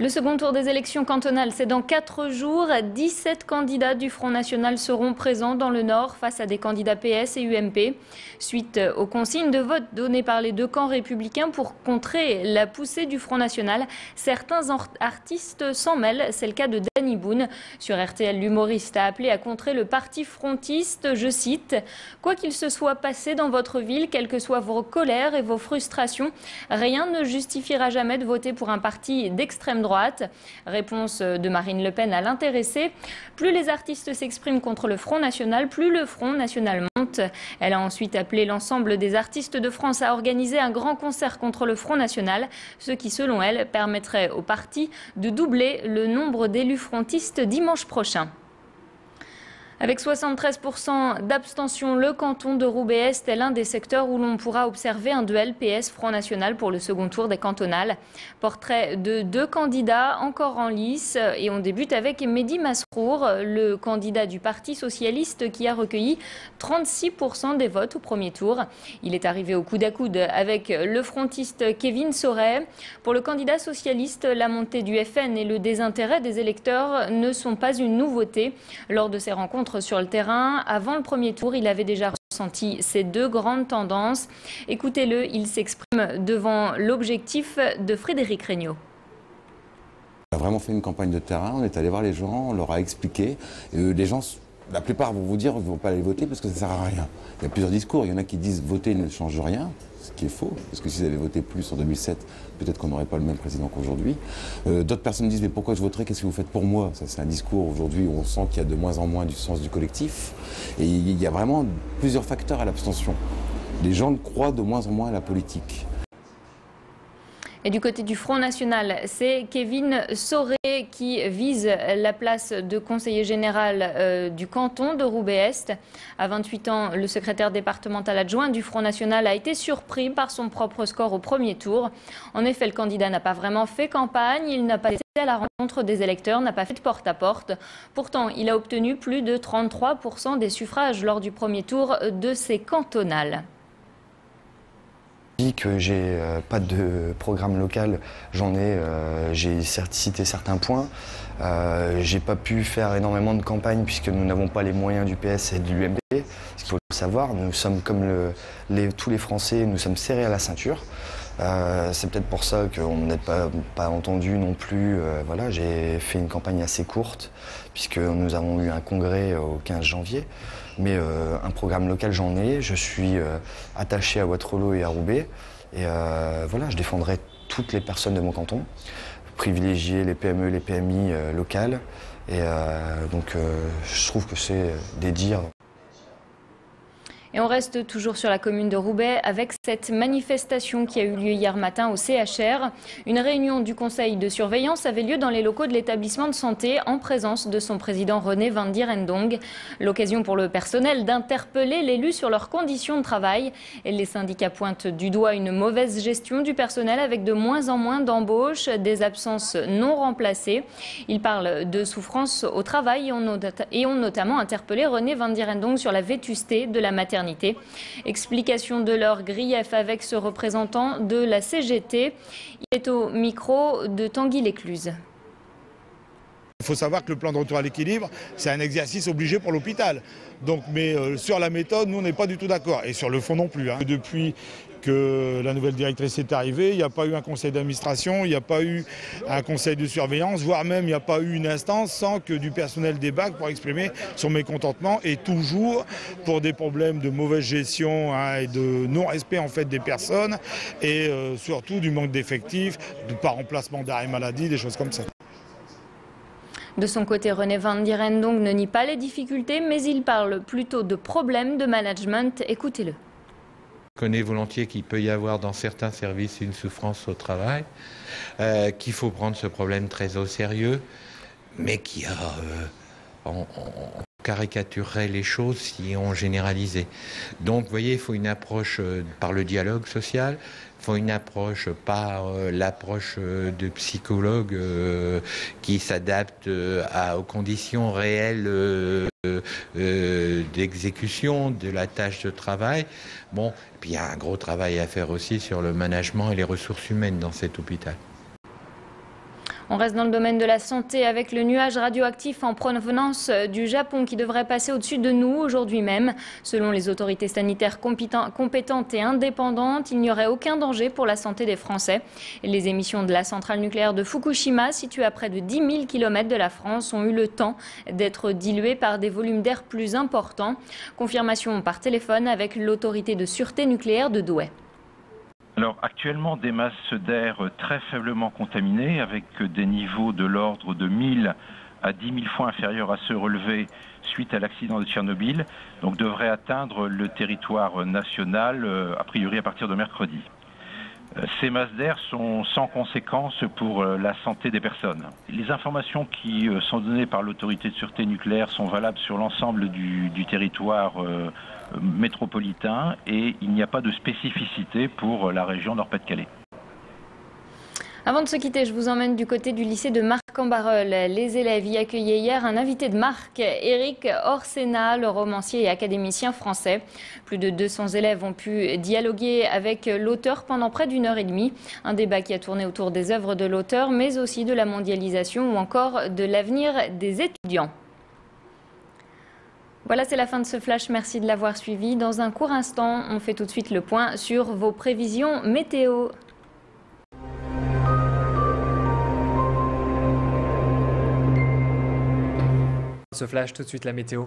Le second tour des élections cantonales, c'est dans 4 jours. 17 candidats du Front National seront présents dans le Nord face à des candidats PS et UMP. Suite aux consignes de vote données par les deux camps républicains pour contrer la poussée du Front National, certains artistes s'en mêlent. C'est le cas de Danny Boone. Sur RTL, l'humoriste a appelé à contrer le parti frontiste. Je cite « Quoi qu'il se soit passé dans votre ville, quelles que soient vos colères et vos frustrations, rien ne justifiera jamais de voter pour un parti d'extrême droite. » Réponse de Marine Le Pen à l'intéressée. Plus les artistes s'expriment contre le Front National, plus le Front National monte. Elle a ensuite appelé l'ensemble des artistes de France à organiser un grand concert contre le Front National, ce qui, selon elle, permettrait au parti de doubler le nombre d'élus frontistes dimanche prochain. Avec 73% d'abstention, le canton de Roubaix-Est est l'un des secteurs où l'on pourra observer un duel PS-Front National pour le second tour des cantonales. Portrait de 2 candidats encore en lice et on débute avec Mehdi Masrour, le candidat du Parti socialiste qui a recueilli 36% des votes au premier tour. Il est arrivé au coude à coude avec le frontiste Kevin Sauret. Pour le candidat socialiste, la montée du FN et le désintérêt des électeurs ne sont pas une nouveauté. Lors de ces rencontres sur le terrain, avant le premier tour, il avait déjà ressenti ces 2 grandes tendances. Écoutez-le, il s'exprime devant l'objectif de Frédéric Regnault. On a vraiment fait une campagne de terrain, on est allé voir les gens, on leur a expliqué. Les gens, la plupart vont vous dire qu'ils ne vont pas aller voter parce que ça ne sert à rien. Il y a plusieurs discours, il y en a qui disent voter ne change rien, ce qui est faux, parce que s'ils avaient voté plus en 2007, peut-être qu'on n'aurait pas le même président qu'aujourd'hui. D'autres personnes disent mais pourquoi je voterai, qu'est-ce que vous faites pour moi? Ça c'est un discours aujourd'hui où on sent qu'il y a de moins en moins du sens du collectif. Et il y a vraiment plusieurs facteurs à l'abstention. Les gens croient de moins en moins à la politique. Et du côté du Front National, c'est Kevin Sauret qui vise la place de conseiller général du canton de Roubaix-Est. À 28 ans, le secrétaire départemental adjoint du Front National a été surpris par son propre score au premier tour. En effet, le candidat n'a pas vraiment fait campagne, il n'a pas été à la rencontre des électeurs, n'a pas fait de porte-à-porte. Pourtant, il a obtenu plus de 33% des suffrages lors du premier tour de ces cantonales. Que j'ai pas de programme local, j'ai cité certains points. J'ai pas pu faire énormément de campagne puisque nous n'avons pas les moyens du PS et de l'UMP. Ce qu'il faut le savoir, nous sommes comme tous les Français, nous sommes serrés à la ceinture. C'est peut-être pour ça qu'on n'a pas entendu non plus. Voilà, j'ai fait une campagne assez courte puisque nous avons eu un congrès au 15 janvier. Mais un programme local, j'en ai. Je suis attaché à Wattrelos et à Roubaix. Et voilà, je défendrai toutes les personnes de mon canton, privilégier les PME, les PMI locales. Et donc, je trouve que c'est des dires. Et on reste toujours sur la commune de Roubaix avec cette manifestation qui a eu lieu hier matin au CHR. Une réunion du conseil de surveillance avait lieu dans les locaux de l'établissement de santé en présence de son président René Van Dierendonck. L'occasion pour le personnel d'interpeller l'élu sur leurs conditions de travail. Et les syndicats pointent du doigt une mauvaise gestion du personnel avec de moins en moins d'embauches, des absences non remplacées. Ils parlent de souffrance au travail et ont notamment interpellé René Van Dierendonck sur la vétusté de la maternité. Explication de leur grief avec ce représentant de la CGT. Il est au micro de Tanguy Lécluse. Il faut savoir que le plan de retour à l'équilibre, c'est un exercice obligé pour l'hôpital. Mais sur la méthode, nous, on n'est pas du tout d'accord. Et sur le fond non plus. Depuis que la nouvelle directrice est arrivée, il n'y a pas eu un conseil d'administration, il n'y a pas eu un conseil de surveillance, voire même il n'y a pas eu une instance sans que du personnel débarque pour exprimer son mécontentement, et toujours pour des problèmes de mauvaise gestion et de non-respect en fait des personnes, et surtout du manque d'effectifs, de pas remplacement d'arrêt maladie, des choses comme ça. De son côté, René Van Dierendonck ne nie pas les difficultés, mais il parle plutôt de problèmes de management. Écoutez-le. Je connais volontiers qu'il peut y avoir dans certains services une souffrance au travail, qu'il faut prendre ce problème très au sérieux, mais qui on caricaturerait les choses si on généralisait. Donc, vous voyez, il faut une approche par le dialogue social, il faut une approche par l'approche de psychologue qui s'adapte aux conditions réelles d'exécution de la tâche de travail. Bon, puis il y a un gros travail à faire aussi sur le management et les ressources humaines dans cet hôpital. On reste dans le domaine de la santé avec le nuage radioactif en provenance du Japon qui devrait passer au-dessus de nous aujourd'hui même. Selon les autorités sanitaires compétentes et indépendantes, il n'y aurait aucun danger pour la santé des Français. Les émissions de la centrale nucléaire de Fukushima, située à près de 10 000 km de la France, ont eu le temps d'être diluées par des volumes d'air plus importants. Confirmation par téléphone avec l'autorité de sûreté nucléaire de Douai. Alors actuellement des masses d'air très faiblement contaminées avec des niveaux de l'ordre de 1000 à 10 000 fois inférieurs à ceux relevés suite à l'accident de Tchernobyl, donc devraient atteindre le territoire national a priori à partir de mercredi. Ces masses d'air sont sans conséquence pour la santé des personnes. Les informations qui sont données par l'autorité de sûreté nucléaire sont valables sur l'ensemble du territoire métropolitain et il n'y a pas de spécificité pour la région Nord-Pas-de-Calais. Avant de se quitter, je vous emmène du côté du lycée de Marc-en-Barœul. Les élèves y accueillaient hier un invité de marque, Éric Orsena, le romancier et académicien français. Plus de 200 élèves ont pu dialoguer avec l'auteur pendant près d'une heure et demie. Un débat qui a tourné autour des œuvres de l'auteur, mais aussi de la mondialisation ou encore de l'avenir des étudiants. Voilà, c'est la fin de ce flash. Merci de l'avoir suivi. Dans un court instant, on fait tout de suite le point sur vos prévisions météo. Ce flash, tout de suite la météo.